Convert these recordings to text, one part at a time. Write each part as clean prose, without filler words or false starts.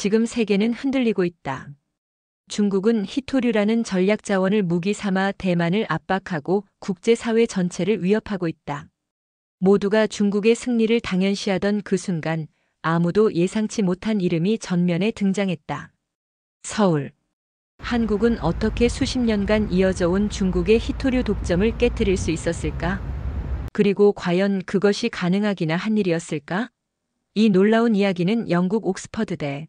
지금 세계는 흔들리고 있다. 중국은 히토류라는 전략 자원을 무기 삼아 대만을 압박하고 국제사회 전체를 위협하고 있다. 모두가 중국의 승리를 당연시하던 그 순간 아무도 예상치 못한 이름이 전면에 등장했다. 서울. 한국은 어떻게 수십 년간 이어져 온 중국의 히토류 독점을 깨뜨릴 수 있었을까? 그리고 과연 그것이 가능하기나 한 일이었을까? 이 놀라운 이야기는 영국 옥스퍼드대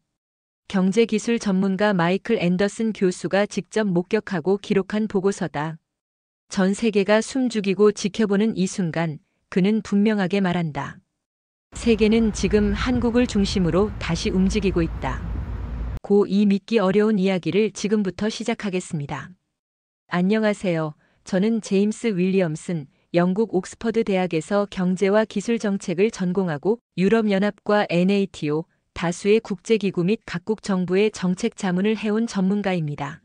경제기술 전문가 마이클 앤더슨 교수가 직접 목격하고 기록한 보고서다. 전 세계가 숨죽이고 지켜보는 이 순간 그는 분명하게 말한다. 세계는 지금 한국을 중심으로 다시 움직이고 있다. 이 믿기 어려운 이야기를 지금부터 시작하겠습니다. 안녕하세요. 저는 제임스 윌리엄슨, 영국 옥스퍼드 대학에서 경제와 기술 정책을 전공하고 유럽연합과 NATO, 다수의 국제기구 및 각국 정부의 정책 자문을 해온 전문가입니다.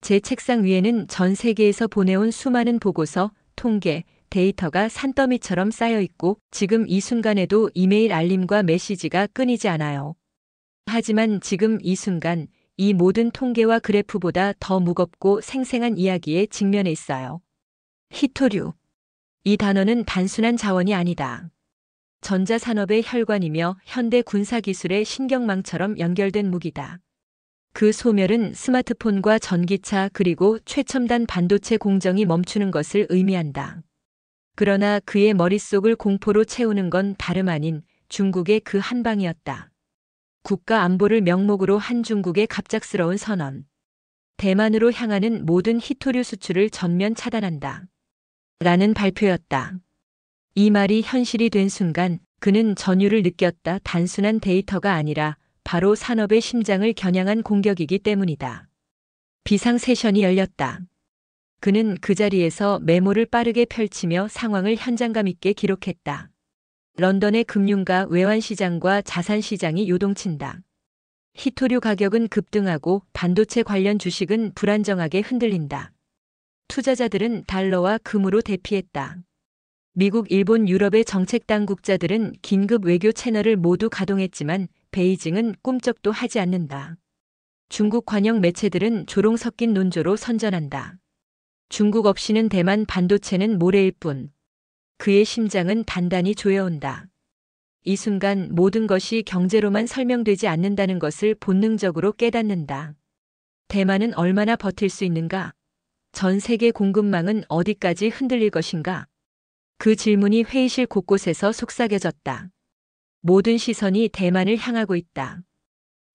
제 책상 위에는 전 세계에서 보내온 수많은 보고서, 통계, 데이터가 산더미처럼 쌓여 있고 지금 이 순간에도 이메일 알림과 메시지가 끊이지 않아요. 하지만 지금 이 순간 이 모든 통계와 그래프보다 더 무겁고 생생한 이야기에 직면해 있어요. 히토류. 이 단어는 단순한 자원이 아니다. 전자산업의 혈관이며 현대 군사기술의 신경망처럼 연결된 무기다. 그 소멸은 스마트폰과 전기차 그리고 최첨단 반도체 공정이 멈추는 것을 의미한다. 그러나 그의 머릿속을 공포로 채우는 건 다름 아닌 중국의 그 한 방이었다. 국가 안보를 명목으로 한 중국의 갑작스러운 선언. 대만으로 향하는 모든 히토류 수출을 전면 차단한다. 라는 발표였다. 이 말이 현실이 된 순간 그는 전율을 느꼈다. 단순한 데이터가 아니라 바로 산업의 심장을 겨냥한 공격이기 때문이다. 비상 세션이 열렸다. 그는 그 자리에서 메모를 빠르게 펼치며 상황을 현장감 있게 기록했다. 런던의 금융가 외환시장과 자산시장이 요동친다. 히토류 가격은 급등하고 반도체 관련 주식은 불안정하게 흔들린다. 투자자들은 달러와 금으로 대피했다. 미국, 일본, 유럽의 정책 당국자들은 긴급 외교 채널을 모두 가동했지만 베이징은 꿈쩍도 하지 않는다. 중국 관영 매체들은 조롱 섞인 논조로 선전한다. 중국 없이는 대만 반도체는 모래일 뿐. 그의 심장은 단단히 조여온다. 이 순간 모든 것이 경제로만 설명되지 않는다는 것을 본능적으로 깨닫는다. 대만은 얼마나 버틸 수 있는가? 전 세계 공급망은 어디까지 흔들릴 것인가? 그 질문이 회의실 곳곳에서 속삭여졌다. 모든 시선이 대만을 향하고 있다.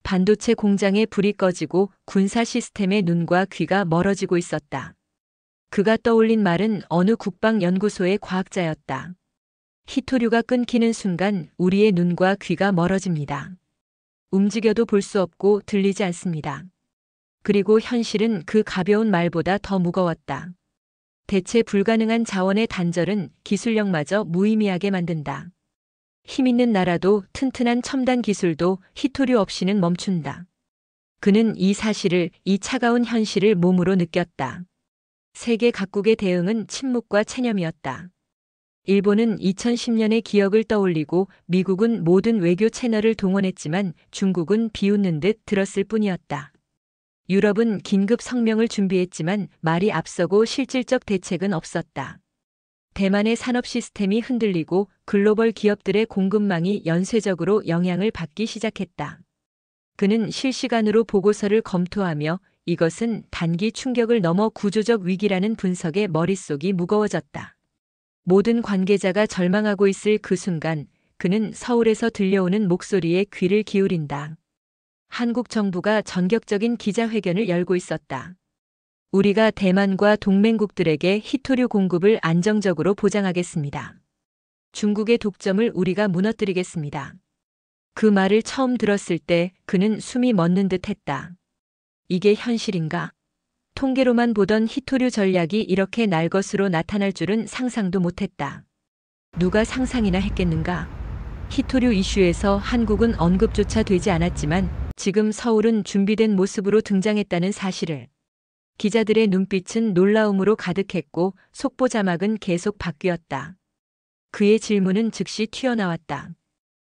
반도체 공장의 불이 꺼지고 군사 시스템의 눈과 귀가 멀어지고 있었다. 그가 떠올린 말은 어느 국방연구소의 과학자였다. 히토류가 끊기는 순간 우리의 눈과 귀가 멀어집니다. 움직여도 볼 수 없고 들리지 않습니다. 그리고 현실은 그 가벼운 말보다 더 무거웠다. 대체 불가능한 자원의 단절은 기술력마저 무의미하게 만든다. 힘 있는 나라도 튼튼한 첨단 기술도 히토류 없이는 멈춘다. 그는 이 사실을, 이 차가운 현실을 몸으로 느꼈다. 세계 각국의 대응은 침묵과 체념이었다. 일본은 2010년의 기억을 떠올리고 미국은 모든 외교 채널을 동원했지만 중국은 비웃는 듯 들었을 뿐이었다. 유럽은 긴급 성명을 준비했지만 말이 앞서고 실질적 대책은 없었다. 대만의 산업 시스템이 흔들리고 글로벌 기업들의 공급망이 연쇄적으로 영향을 받기 시작했다. 그는 실시간으로 보고서를 검토하며 이것은 단기 충격을 넘어 구조적 위기라는 분석에 머릿속이 무거워졌다. 모든 관계자가 절망하고 있을 그 순간 그는 서울에서 들려오는 목소리에 귀를 기울인다. 한국 정부가 전격적인 기자회견을 열고 있었다. 우리가 대만과 동맹국들에게 히토류 공급을 안정적으로 보장하겠습니다. 중국의 독점을 우리가 무너뜨리겠습니다. 그 말을 처음 들었을 때 그는 숨이 멎는 듯 했다. 이게 현실인가? 통계로만 보던 히토류 전략이 이렇게 날 것으로 나타날 줄은 상상도 못했다. 누가 상상이나 했겠는가? 히토류 이슈에서 한국은 언급조차 되지 않았지만 지금 서울은 준비된 모습으로 등장했다는 사실을. 기자들의 눈빛은 놀라움으로 가득했고 속보 자막은 계속 바뀌었다. 그의 질문은 즉시 튀어나왔다.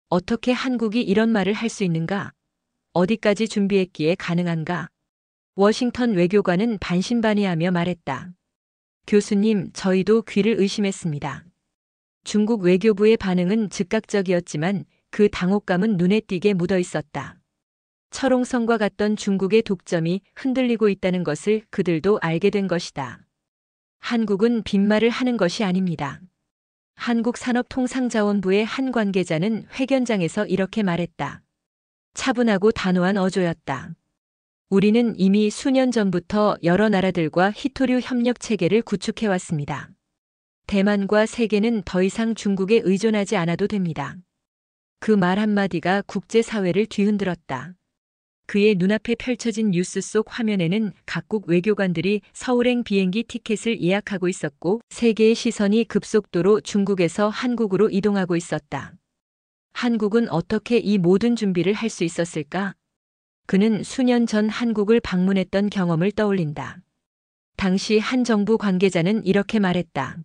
어떻게 한국이 이런 말을 할 수 있는가? 어디까지 준비했기에 가능한가? 워싱턴 외교관은 반신반의하며 말했다. 교수님, 저희도 귀를 의심했습니다. 중국 외교부의 반응은 즉각적이었지만 그 당혹감은 눈에 띄게 묻어 있었다. 철옹성과 같던 중국의 독점이 흔들리고 있다는 것을 그들도 알게 된 것이다. 한국은 빈말을 하는 것이 아닙니다. 한국산업통상자원부의 한 관계자는 회견장에서 이렇게 말했다. 차분하고 단호한 어조였다. 우리는 이미 수년 전부터 여러 나라들과 히토류 협력 체계를 구축해왔습니다. 대만과 세계는 더 이상 중국에 의존하지 않아도 됩니다. 그 말 한마디가 국제사회를 뒤흔들었다. 그의 눈앞에 펼쳐진 뉴스 속 화면에는 각국 외교관들이 서울행 비행기 티켓을 예약하고 있었고 세계의 시선이 급속도로 중국에서 한국으로 이동하고 있었다. 한국은 어떻게 이 모든 준비를 할 수 있었을까? 그는 수년 전 한국을 방문했던 경험을 떠올린다. 당시 한 정부 관계자는 이렇게 말했다.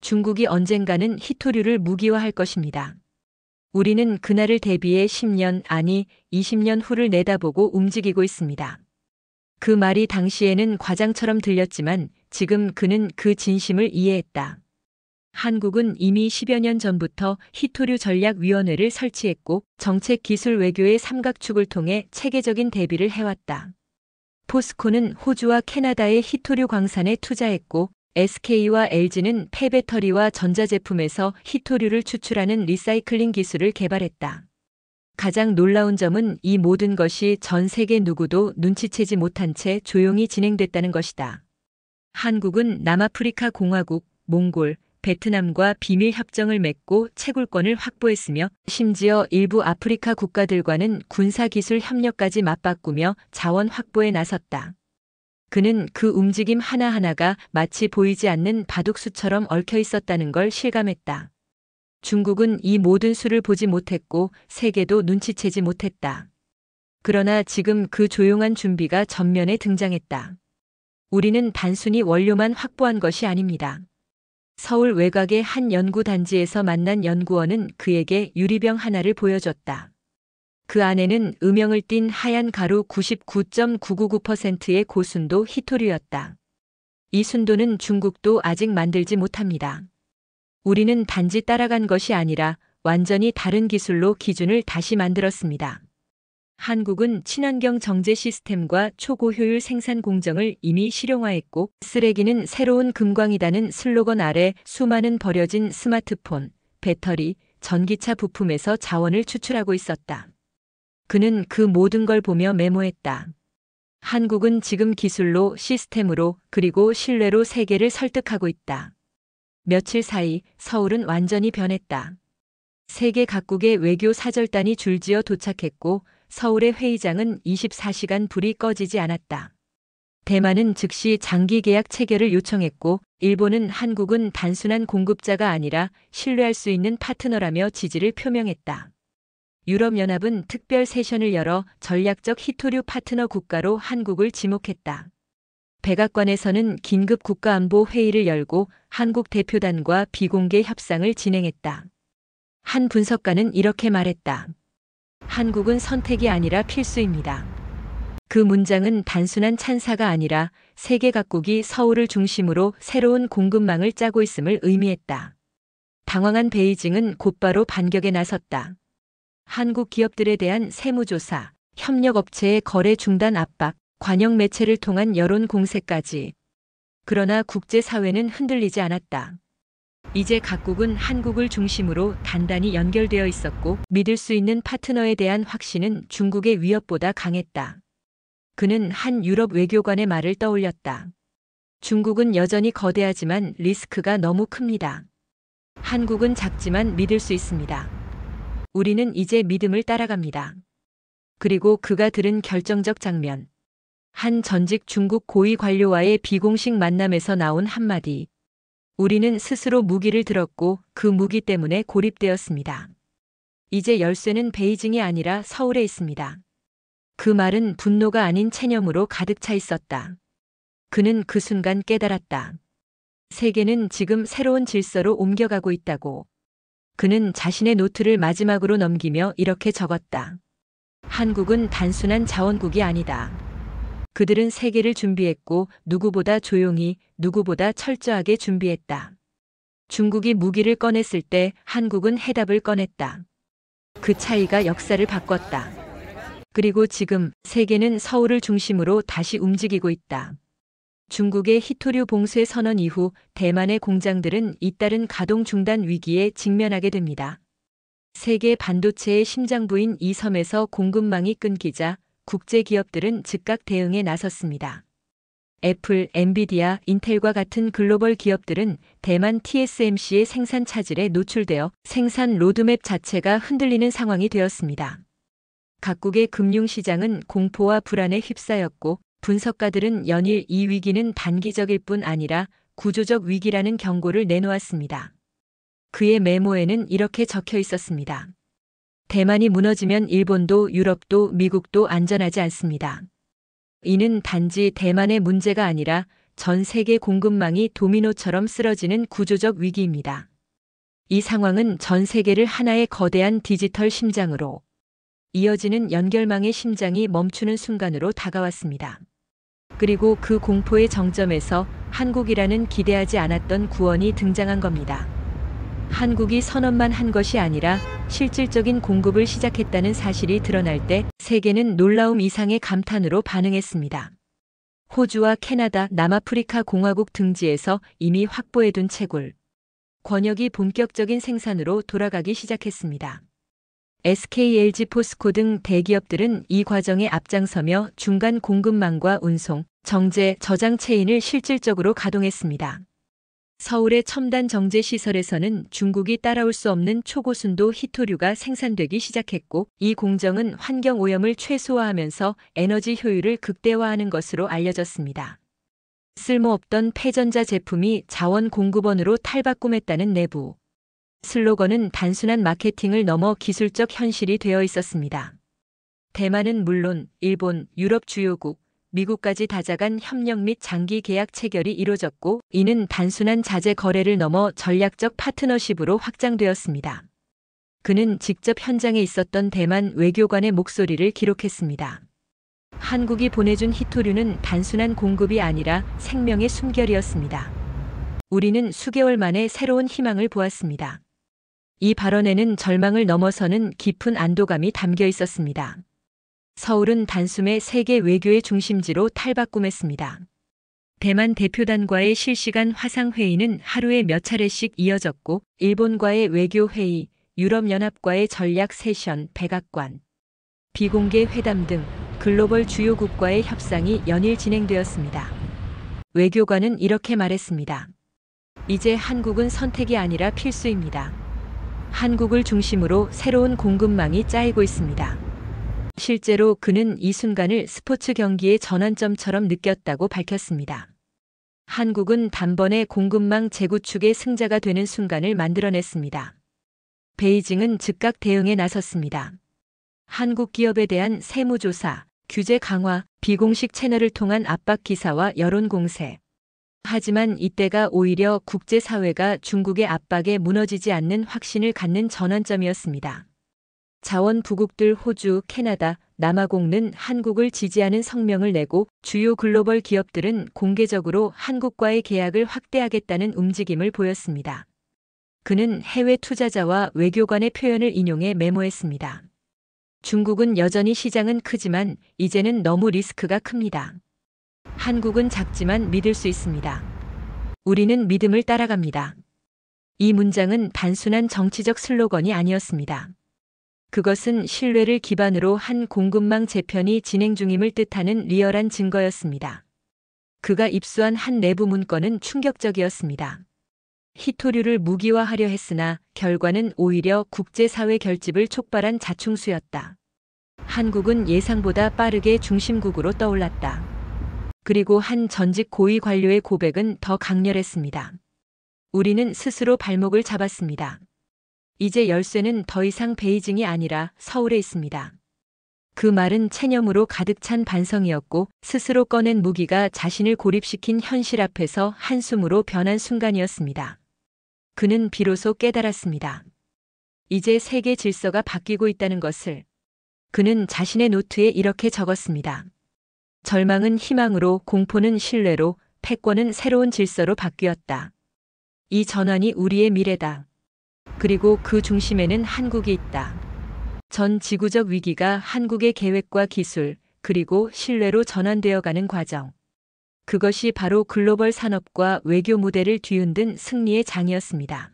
중국이 언젠가는 히토류를 무기화할 것입니다. 우리는 그날을 대비해 10년, 아니 20년 후를 내다보고 움직이고 있습니다. 그 말이 당시에는 과장처럼 들렸지만 지금 그는 그 진심을 이해했다. 한국은 이미 10여 년 전부터 히토류 전략위원회를 설치했고 정책 기술 외교의 삼각축을 통해 체계적인 대비를 해왔다. 포스코는 호주와 캐나다의 히토류 광산에 투자했고 SK와 LG는 폐배터리와 전자제품에서 히토류를 추출하는 리사이클링 기술을 개발했다. 가장 놀라운 점은 이 모든 것이 전 세계 누구도 눈치채지 못한 채 조용히 진행됐다는 것이다. 한국은 남아프리카 공화국, 몽골, 베트남과 비밀 협정을 맺고 채굴권을 확보했으며 심지어 일부 아프리카 국가들과는 군사기술 협력까지 맞바꾸며 자원 확보에 나섰다. 그는 그 움직임 하나하나가 마치 보이지 않는 바둑수처럼 얽혀 있었다는 걸 실감했다. 중국은 이 모든 수를 보지 못했고 세계도 눈치채지 못했다. 그러나 지금 그 조용한 준비가 전면에 등장했다. 우리는 단순히 원료만 확보한 것이 아닙니다. 서울 외곽의 한 연구단지에서 만난 연구원은 그에게 유리병 하나를 보여줬다. 그 안에는 음영을 띤 하얀 가루 99.999%의 고순도 히토류였다. 이 순도는 중국도 아직 만들지 못합니다. 우리는 단지 따라간 것이 아니라 완전히 다른 기술로 기준을 다시 만들었습니다. 한국은 친환경 정제 시스템과 초고효율 생산 공정을 이미 실용화했고 쓰레기는 새로운 금광이다는 슬로건 아래 수많은 버려진 스마트폰, 배터리, 전기차 부품에서 자원을 추출하고 있었다. 그는 그 모든 걸 보며 메모했다. 한국은 지금 기술로, 시스템으로, 그리고 신뢰로 세계를 설득하고 있다. 며칠 사이 서울은 완전히 변했다. 세계 각국의 외교 사절단이 줄지어 도착했고 서울의 회의장은 24시간 불이 꺼지지 않았다. 대만은 즉시 장기 계약 체결을 요청했고 일본은 한국은 단순한 공급자가 아니라 신뢰할 수 있는 파트너라며 지지를 표명했다. 유럽연합은 특별 세션을 열어 전략적 히토류 파트너 국가로 한국을 지목했다. 백악관에서는 긴급 국가안보 회의를 열고 한국 대표단과 비공개 협상을 진행했다. 한 분석가는 이렇게 말했다. 한국은 선택이 아니라 필수입니다. 그 문장은 단순한 찬사가 아니라 세계 각국이 서울을 중심으로 새로운 공급망을 짜고 있음을 의미했다. 당황한 베이징은 곧바로 반격에 나섰다. 한국 기업들에 대한 세무조사, 협력업체의 거래 중단 압박, 관영 매체를 통한 여론 공세까지. 그러나 국제사회는 흔들리지 않았다. 이제 각국은 한국을 중심으로 단단히 연결되어 있었고 믿을 수 있는 파트너에 대한 확신은 중국의 위협보다 강했다. 그는 한 유럽 외교관의 말을 떠올렸다. 중국은 여전히 거대하지만 리스크가 너무 큽니다. 한국은 작지만 믿을 수 있습니다. 우리는 이제 믿음을 따라갑니다. 그리고 그가 들은 결정적 장면. 한 전직 중국 고위 관료와의 비공식 만남에서 나온 한마디. 우리는 스스로 무기를 들었고 그 무기 때문에 고립되었습니다. 이제 열쇠는 베이징이 아니라 서울에 있습니다. 그 말은 분노가 아닌 체념으로 가득 차 있었다. 그는 그 순간 깨달았다. 세계는 지금 새로운 질서로 옮겨가고 있다고. 그는 자신의 노트를 마지막으로 넘기며 이렇게 적었다. 한국은 단순한 자원국이 아니다. 그들은 세계를 준비했고 누구보다 조용히, 누구보다 철저하게 준비했다. 중국이 무기를 꺼냈을 때 한국은 해답을 꺼냈다. 그 차이가 역사를 바꿨다. 그리고 지금 세계는 서울을 중심으로 다시 움직이고 있다. 중국의 히토류 봉쇄 선언 이후 대만의 공장들은 잇따른 가동 중단 위기에 직면하게 됩니다. 세계 반도체의 심장부인 이 섬에서 공급망이 끊기자 국제 기업들은 즉각 대응에 나섰습니다. 애플, 엔비디아, 인텔과 같은 글로벌 기업들은 대만 TSMC의 생산 차질에 노출되어 생산 로드맵 자체가 흔들리는 상황이 되었습니다. 각국의 금융시장은 공포와 불안에 휩싸였고 분석가들은 연일 이 위기는 단기적일 뿐 아니라 구조적 위기라는 경고를 내놓았습니다. 그의 메모에는 이렇게 적혀 있었습니다. 대만이 무너지면 일본도 유럽도 미국도 안전하지 않습니다. 이는 단지 대만의 문제가 아니라 전 세계 공급망이 도미노처럼 쓰러지는 구조적 위기입니다. 이 상황은 전 세계를 하나의 거대한 디지털 심장으로 이어지는 연결망의 심장이 멈추는 순간으로 다가왔습니다. 그리고 그 공포의 정점에서 한국이라는 기대하지 않았던 구원이 등장한 겁니다. 한국이 선언만 한 것이 아니라 실질적인 공급을 시작했다는 사실이 드러날 때 세계는 놀라움 이상의 감탄으로 반응했습니다. 호주와 캐나다, 남아프리카 공화국 등지에서 이미 확보해둔 채굴 권역이 본격적인 생산으로 돌아가기 시작했습니다. SK, LG, 포스코 등 대기업들은 이 과정에 앞장서며 중간 공급망과 운송, 정제, 저장 체인을 실질적으로 가동했습니다. 서울의 첨단 정제 시설에서는 중국이 따라올 수 없는 초고순도 히토류가 생산되기 시작했고 이 공정은 환경 오염을 최소화하면서 에너지 효율을 극대화하는 것으로 알려졌습니다. 쓸모없던 폐전자 제품이 자원 공급원으로 탈바꿈했다는 내부 슬로건은 단순한 마케팅을 넘어 기술적 현실이 되어 있었습니다. 대만은 물론 일본, 유럽 주요국, 미국까지 다자간 협력 및 장기 계약 체결이 이뤄졌고 이는 단순한 자재 거래를 넘어 전략적 파트너십으로 확장되었습니다. 그는 직접 현장에 있었던 대만 외교관의 목소리를 기록했습니다. 한국이 보내준 히토류는 단순한 공급이 아니라 생명의 숨결이었습니다. 우리는 수개월 만에 새로운 희망을 보았습니다. 이 발언에는 절망을 넘어서는 깊은 안도감이 담겨 있었습니다. 서울은 단숨에 세계 외교의 중심지로 탈바꿈했습니다. 대만 대표단과의 실시간 화상회의는 하루에 몇 차례씩 이어졌고 일본과의 외교회의, 유럽연합과의 전략 세션, 백악관, 비공개 회담 등 글로벌 주요국과의 협상이 연일 진행되었습니다. 외교관은 이렇게 말했습니다. 이제 한국은 선택이 아니라 필수입니다. 한국을 중심으로 새로운 공급망이 짜이고 있습니다. 실제로 그는 이 순간을 스포츠 경기의 전환점처럼 느꼈다고 밝혔습니다. 한국은 단번에 공급망 재구축의 승자가 되는 순간을 만들어냈습니다. 베이징은 즉각 대응에 나섰습니다. 한국 기업에 대한 세무조사, 규제 강화, 비공식 채널을 통한 압박 기사와 여론 공세. 하지만 이때가 오히려 국제사회가 중국의 압박에 무너지지 않는 확신을 갖는 전환점이었습니다. 자원부국들 호주, 캐나다, 남아공은 한국을 지지하는 성명을 내고 주요 글로벌 기업들은 공개적으로 한국과의 계약을 확대하겠다는 움직임을 보였습니다. 그는 해외 투자자와 외교관의 표현을 인용해 메모했습니다. 중국은 여전히 시장은 크지만 이제는 너무 리스크가 큽니다. 한국은 작지만 믿을 수 있습니다. 우리는 믿음을 따라갑니다. 이 문장은 단순한 정치적 슬로건이 아니었습니다. 그것은 신뢰를 기반으로 한 공급망 재편이 진행 중임을 뜻하는 리얼한 증거였습니다. 그가 입수한 한 내부 문건은 충격적이었습니다. 히토류를 무기화하려 했으나 결과는 오히려 국제사회 결집을 촉발한 자충수였다. 한국은 예상보다 빠르게 중심국으로 떠올랐다. 그리고 한 전직 고위 관료의 고백은 더 강렬했습니다. 우리는 스스로 발목을 잡았습니다. 이제 열쇠는 더 이상 베이징이 아니라 서울에 있습니다. 그 말은 체념으로 가득 찬 반성이었고 스스로 꺼낸 무기가 자신을 고립시킨 현실 앞에서 한숨으로 변한 순간이었습니다. 그는 비로소 깨달았습니다. 이제 세계 질서가 바뀌고 있다는 것을. 그는 자신의 노트에 이렇게 적었습니다. 절망은 희망으로, 공포는 신뢰로, 패권은 새로운 질서로 바뀌었다. 이 전환이 우리의 미래다. 그리고 그 중심에는 한국이 있다. 전 지구적 위기가 한국의 계획과 기술, 그리고 신뢰로 전환되어 가는 과정. 그것이 바로 글로벌 산업과 외교 무대를 뒤흔든 승리의 장이었습니다.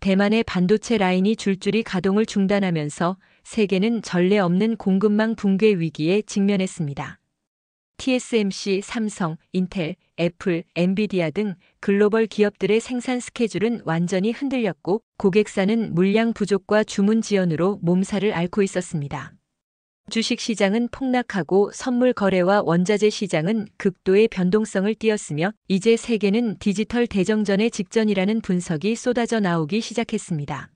대만의 반도체 라인이 줄줄이 가동을 중단하면서 세계는 전례 없는 공급망 붕괴 위기에 직면했습니다. TSMC, 삼성, 인텔, 애플, 엔비디아 등 글로벌 기업들의 생산 스케줄은 완전히 흔들렸고 고객사는 물량 부족과 주문 지연으로 몸살을 앓고 있었습니다. 주식 시장은 폭락하고 선물 거래와 원자재 시장은 극도의 변동성을 띠었으며 이제 세계는 디지털 대정전의 직전이라는 분석이 쏟아져 나오기 시작했습니다.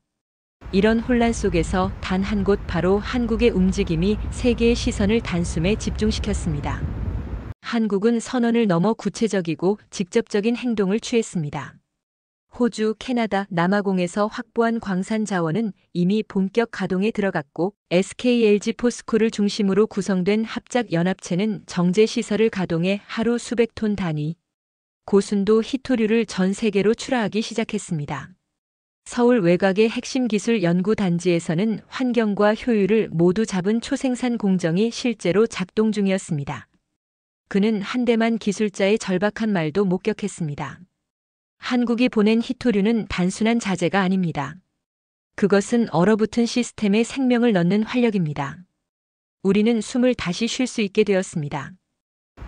이런 혼란 속에서 단 한 곳 바로 한국의 움직임이 세계의 시선을 단숨에 집중시켰습니다. 한국은 선언을 넘어 구체적이고 직접적인 행동을 취했습니다. 호주, 캐나다, 남아공에서 확보한 광산 자원은 이미 본격 가동에 들어갔고 SK, LG, 포스코를 중심으로 구성된 합작연합체는 정제시설을 가동해 하루 수백 톤 단위 고순도 히토류를 전 세계로 출하하기 시작했습니다. 서울 외곽의 핵심 기술 연구단지에서는 환경과 효율을 모두 잡은 초생산 공정이 실제로 작동 중이었습니다. 그는 한대만 기술자의 절박한 말도 목격했습니다. 한국이 보낸 히토류는 단순한 자재가 아닙니다. 그것은 얼어붙은 시스템에 생명을 넣는 활력입니다. 우리는 숨을 다시 쉴 수 있게 되었습니다.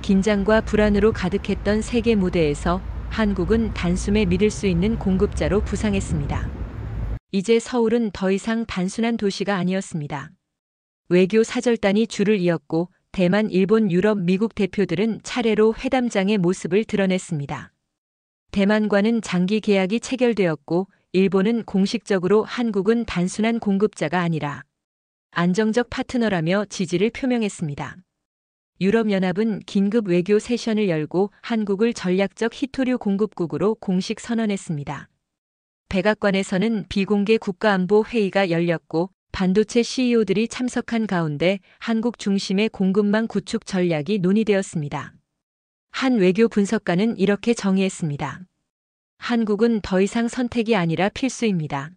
긴장과 불안으로 가득했던 세계 무대에서 한국은 단숨에 믿을 수 있는 공급자로 부상했습니다. 이제 서울은 더 이상 단순한 도시가 아니었습니다. 외교 사절단이 줄을 이었고 대만, 일본, 유럽, 미국 대표들은 차례로 회담장의 모습을 드러냈습니다. 대만과는 장기 계약이 체결되었고 일본은 공식적으로 한국은 단순한 공급자가 아니라 안정적 파트너라며 지지를 표명했습니다. 유럽연합은 긴급 외교 세션을 열고 한국을 전략적 히토류 공급국으로 공식 선언했습니다. 백악관에서는 비공개 국가안보 회의가 열렸고 반도체 CEO들이 참석한 가운데 한국 중심의 공급망 구축 전략이 논의되었습니다. 한 외교 분석가는 이렇게 정의했습니다. 한국은 더 이상 선택이 아니라 필수입니다.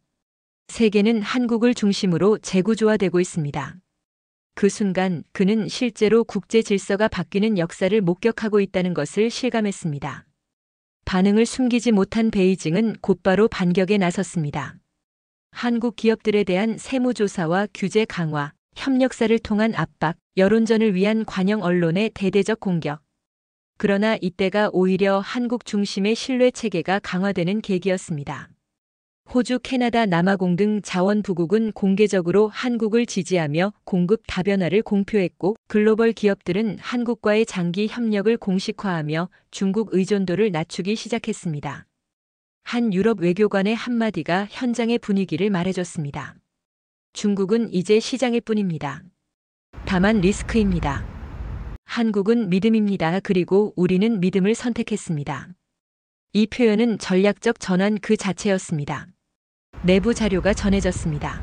세계는 한국을 중심으로 재구조화되고 있습니다. 그 순간 그는 실제로 국제 질서가 바뀌는 역사를 목격하고 있다는 것을 실감했습니다. 반응을 숨기지 못한 베이징은 곧바로 반격에 나섰습니다. 한국 기업들에 대한 세무조사와 규제 강화, 협력사를 통한 압박, 여론전을 위한 관영 언론의 대대적 공격. 그러나 이때가 오히려 한국 중심의 신뢰 체계가 강화되는 계기였습니다. 호주, 캐나다, 남아공 등 자원부국은 공개적으로 한국을 지지하며 공급 다변화를 공표했고 글로벌 기업들은 한국과의 장기 협력을 공식화하며 중국 의존도를 낮추기 시작했습니다. 한 유럽 외교관의 한마디가 현장의 분위기를 말해줬습니다. 중국은 이제 시장일 뿐입니다. 다만 리스크입니다. 한국은 믿음입니다. 그리고 우리는 믿음을 선택했습니다. 이 표현은 전략적 전환 그 자체였습니다. 내부 자료가 전해졌습니다.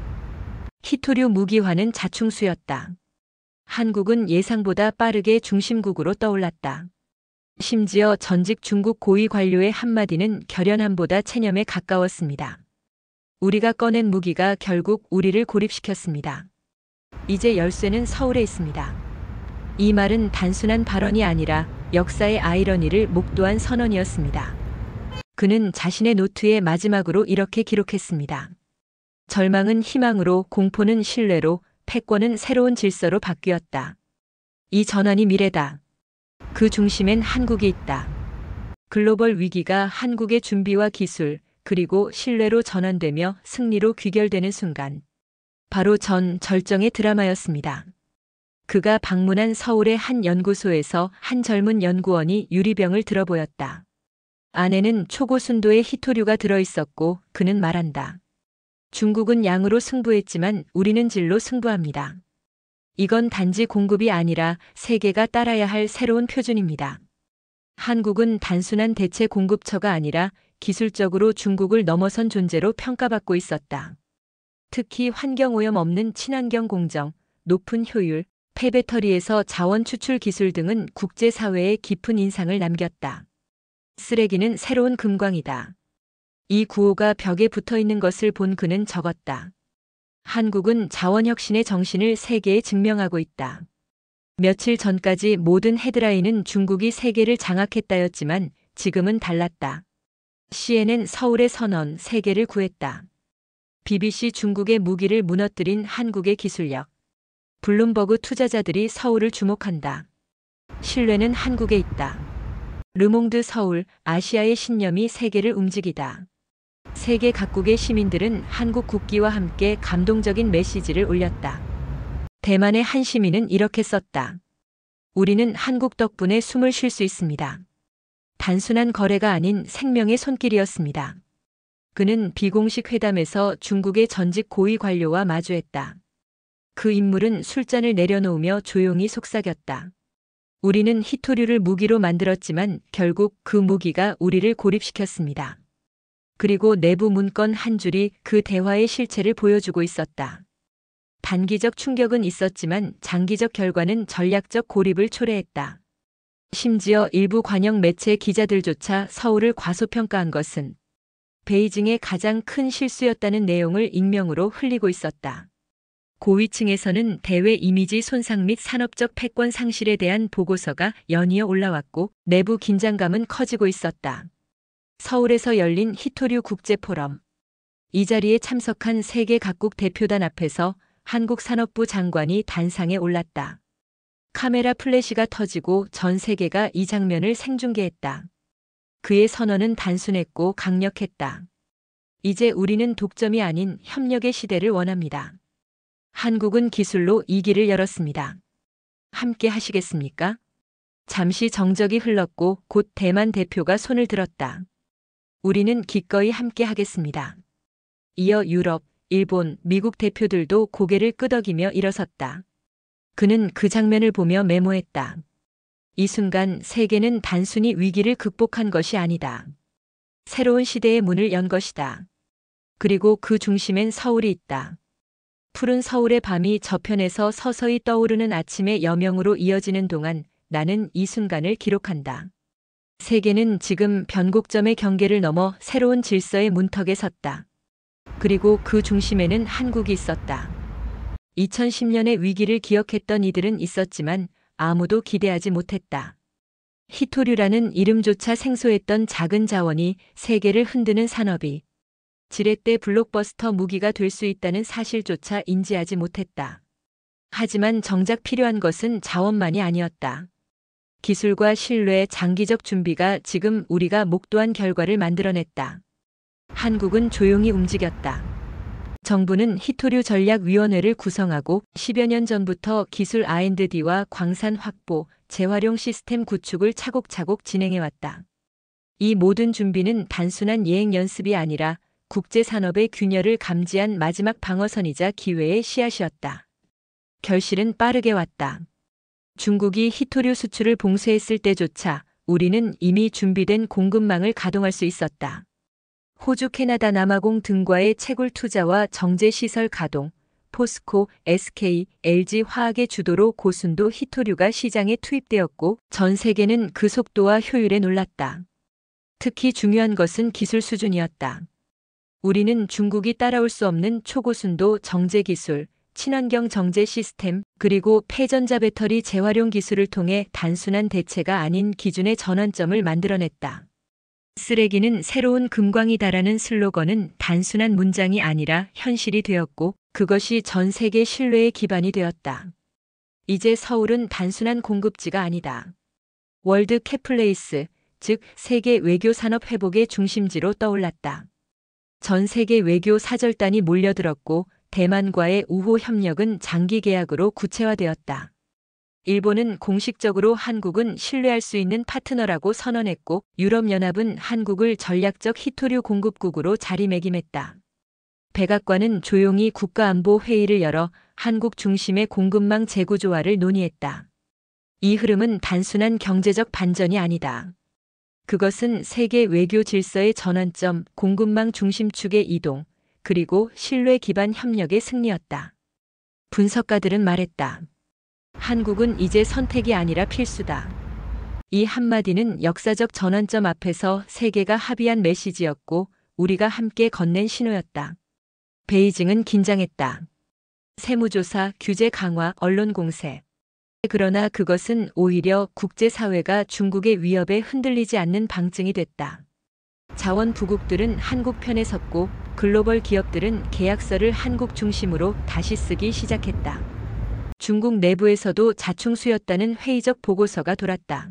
히토류 무기화는 자충수였다. 한국은 예상보다 빠르게 중심국으로 떠올랐다. 심지어 전직 중국 고위 관료의 한마디는 결연함보다 체념에 가까웠습니다. 우리가 꺼낸 무기가 결국 우리를 고립시켰습니다. 이제 열쇠는 서울에 있습니다. 이 말은 단순한 발언이 아니라 역사의 아이러니를 목도한 선언이었습니다. 그는 자신의 노트에 마지막으로 이렇게 기록했습니다. 절망은 희망으로, 공포는 신뢰로, 패권은 새로운 질서로 바뀌었다. 이 전환이 미래다. 그 중심엔 한국이 있다. 글로벌 위기가 한국의 준비와 기술, 그리고 신뢰로 전환되며 승리로 귀결되는 순간. 바로 전 절정의 드라마였습니다. 그가 방문한 서울의 한 연구소에서 한 젊은 연구원이 유리병을 들어보였다. 안에는 초고순도의 히토류가 들어있었고 그는 말한다. 중국은 양으로 승부했지만 우리는 질로 승부합니다. 이건 단지 공급이 아니라 세계가 따라야 할 새로운 표준입니다. 한국은 단순한 대체 공급처가 아니라 기술적으로 중국을 넘어선 존재로 평가받고 있었다. 특히 환경오염 없는 친환경 공정, 높은 효율, 폐배터리에서 자원 추출 기술 등은 국제사회에 깊은 인상을 남겼다. 쓰레기는 새로운 금광이다. 이 구호가 벽에 붙어 있는 것을 본 그는 적었다. 한국은 자원혁신의 정신을 세계에 증명하고 있다. 며칠 전까지 모든 헤드라인은 중국이 세계를 장악했다였지만 지금은 달랐다. CNN 서울의 선언, 세계를 구했다. BBC 중국의 무기를 무너뜨린 한국의 기술력. 블룸버그 투자자들이 서울을 주목한다. 신뢰는 한국에 있다. 르몽드 서울, 아시아의 신념이 세계를 움직이다. 세계 각국의 시민들은 한국 국기와 함께 감동적인 메시지를 올렸다. 대만의 한 시민은 이렇게 썼다. 우리는 한국 덕분에 숨을 쉴 수 있습니다. 단순한 거래가 아닌 생명의 손길이었습니다. 그는 비공식 회담에서 중국의 전직 고위 관료와 마주했다. 그 인물은 술잔을 내려놓으며 조용히 속삭였다. 우리는 히토류를 무기로 만들었지만 결국 그 무기가 우리를 고립시켰습니다. 그리고 내부 문건 한 줄이 그 대화의 실체를 보여주고 있었다. 단기적 충격은 있었지만 장기적 결과는 전략적 고립을 초래했다. 심지어 일부 관영 매체 기자들조차 서울을 과소평가한 것은 베이징의 가장 큰 실수였다는 내용을 익명으로 흘리고 있었다. 고위층에서는 대외 이미지 손상 및 산업적 패권 상실에 대한 보고서가 연이어 올라왔고 내부 긴장감은 커지고 있었다. 서울에서 열린 히토류 국제포럼. 이 자리에 참석한 세계 각국 대표단 앞에서 한국 산업부 장관이 단상에 올랐다. 카메라 플래시가 터지고 전 세계가 이 장면을 생중계했다. 그의 선언은 단순했고 강력했다. 이제 우리는 독점이 아닌 협력의 시대를 원합니다. 한국은 기술로 이 길을 열었습니다. 함께 하시겠습니까? 잠시 정적이 흘렀고 곧 대만 대표가 손을 들었다. 우리는 기꺼이 함께 하겠습니다. 이어 유럽, 일본, 미국 대표들도 고개를 끄덕이며 일어섰다. 그는 그 장면을 보며 메모했다. 이 순간 세계는 단순히 위기를 극복한 것이 아니다. 새로운 시대의 문을 연 것이다. 그리고 그 중심엔 서울이 있다. 푸른 서울의 밤이 저편에서 서서히 떠오르는 아침의 여명으로 이어지는 동안 나는 이 순간을 기록한다. 세계는 지금 변곡점의 경계를 넘어 새로운 질서의 문턱에 섰다. 그리고 그 중심에는 한국이 있었다. 2010년의 위기를 기억했던 이들은 있었지만 아무도 기대하지 못했다. 히토류라는 이름조차 생소했던 작은 자원이 세계를 흔드는 산업이 지렛대 블록버스터 무기가 될 수 있다는 사실조차 인지하지 못했다. 하지만 정작 필요한 것은 자원만이 아니었다. 기술과 신뢰, 장기적 준비가 지금 우리가 목도한 결과를 만들어냈다. 한국은 조용히 움직였다. 정부는 히토류 전략위원회를 구성하고 10여 년 전부터 기술 R&D와 광산 확보, 재활용 시스템 구축을 차곡차곡 진행해왔다. 이 모든 준비는 단순한 예행 연습이 아니라 국제산업의 균열을 감지한 마지막 방어선이자 기회의 씨앗이었다. 결실은 빠르게 왔다. 중국이 히토류 수출을 봉쇄했을 때조차 우리는 이미 준비된 공급망을 가동할 수 있었다. 호주, 캐나다, 남아공 등과의 채굴 투자와 정제시설 가동, 포스코, SK, LG 화학의 주도로 고순도 히토류가 시장에 투입되었고 전 세계는 그 속도와 효율에 놀랐다. 특히 중요한 것은 기술 수준이었다. 우리는 중국이 따라올 수 없는 초고순도 정제 기술, 친환경 정제 시스템, 그리고 폐전자 배터리 재활용 기술을 통해 단순한 대체가 아닌 기준의 전환점을 만들어냈다. 쓰레기는 새로운 금광이다라는 슬로건은 단순한 문장이 아니라 현실이 되었고 그것이 전 세계 신뢰의 기반이 되었다. 이제 서울은 단순한 공급지가 아니다. 월드 캣플레이스, 즉 세계 외교 산업 회복의 중심지로 떠올랐다. 전 세계 외교 사절단이 몰려들었고 대만과의 우호 협력은 장기 계약으로 구체화되었다. 일본은 공식적으로 한국은 신뢰할 수 있는 파트너라고 선언했고 유럽연합은 한국을 전략적 히토류 공급국으로 자리매김했다. 백악관은 조용히 국가안보회의를 열어 한국 중심의 공급망 재구조화를 논의했다. 이 흐름은 단순한 경제적 반전이 아니다. 그것은 세계 외교 질서의 전환점, 공급망 중심축의 이동, 그리고 신뢰 기반 협력의 승리였다. 분석가들은 말했다. 한국은 이제 선택이 아니라 필수다. 이 한마디는 역사적 전환점 앞에서 세계가 합의한 메시지였고 우리가 함께 건넨 신호였다. 베이징은 긴장했다. 세무조사, 규제 강화, 언론 공세. 그러나 그것은 오히려 국제사회가 중국의 위협에 흔들리지 않는 방증이 됐다. 자원 부국들은 한국 편에 섰고 글로벌 기업들은 계약서를 한국 중심으로 다시 쓰기 시작했다. 중국 내부에서도 자충수였다는 회의적 보고서가 돌았다.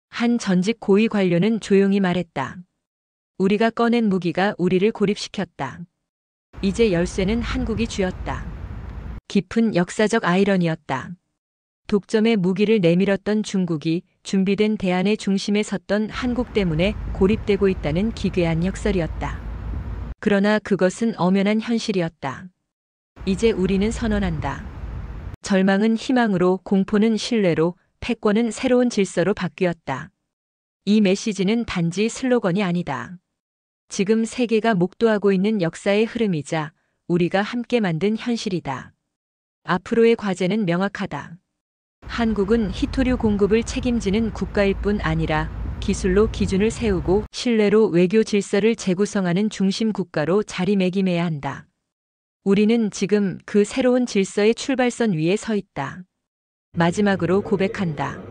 한 전직 고위 관료는 조용히 말했다. 우리가 꺼낸 무기가 우리를 고립시켰다. 이제 열쇠는 한국이 쥐었다. 깊은 역사적 아이러니였다. 독점의 무기를 내밀었던 중국이 준비된 대안의 중심에 섰던 한국 때문에 고립되고 있다는 기괴한 역설이었다. 그러나 그것은 엄연한 현실이었다. 이제 우리는 선언한다. 절망은 희망으로, 공포는 신뢰로, 패권은 새로운 질서로 바뀌었다. 이 메시지는 단지 슬로건이 아니다. 지금 세계가 목도하고 있는 역사의 흐름이자 우리가 함께 만든 현실이다. 앞으로의 과제는 명확하다. 한국은 히토류 공급을 책임지는 국가일 뿐 아니라 기술로 기준을 세우고 신뢰로 외교 질서를 재구성하는 중심 국가로 자리매김해야 한다. 우리는 지금 그 새로운 질서의 출발선 위에 서 있다. 마지막으로 고백한다.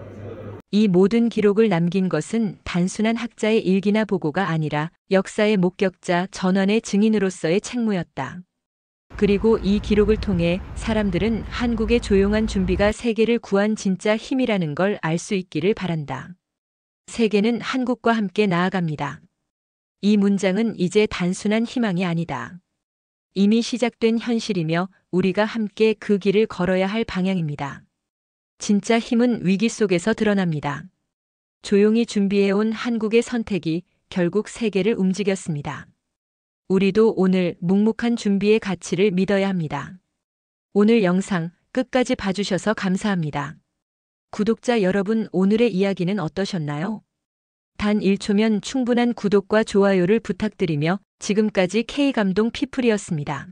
이 모든 기록을 남긴 것은 단순한 학자의 일기나 보고가 아니라 역사의 목격자, 전환의 증인으로서의 책무였다. 그리고 이 기록을 통해 사람들은 한국의 조용한 준비가 세계를 구한 진짜 힘이라는 걸 알 수 있기를 바란다. 세계는 한국과 함께 나아갑니다. 이 문장은 이제 단순한 희망이 아니다. 이미 시작된 현실이며 우리가 함께 그 길을 걸어야 할 방향입니다. 진짜 힘은 위기 속에서 드러납니다. 조용히 준비해온 한국의 선택이 결국 세계를 움직였습니다. 우리도 오늘 묵묵한 준비의 가치를 믿어야 합니다. 오늘 영상 끝까지 봐주셔서 감사합니다. 구독자 여러분, 오늘의 이야기는 어떠셨나요? 단 1초면 충분한 구독과 좋아요를 부탁드리며 지금까지 K감동 피플이었습니다.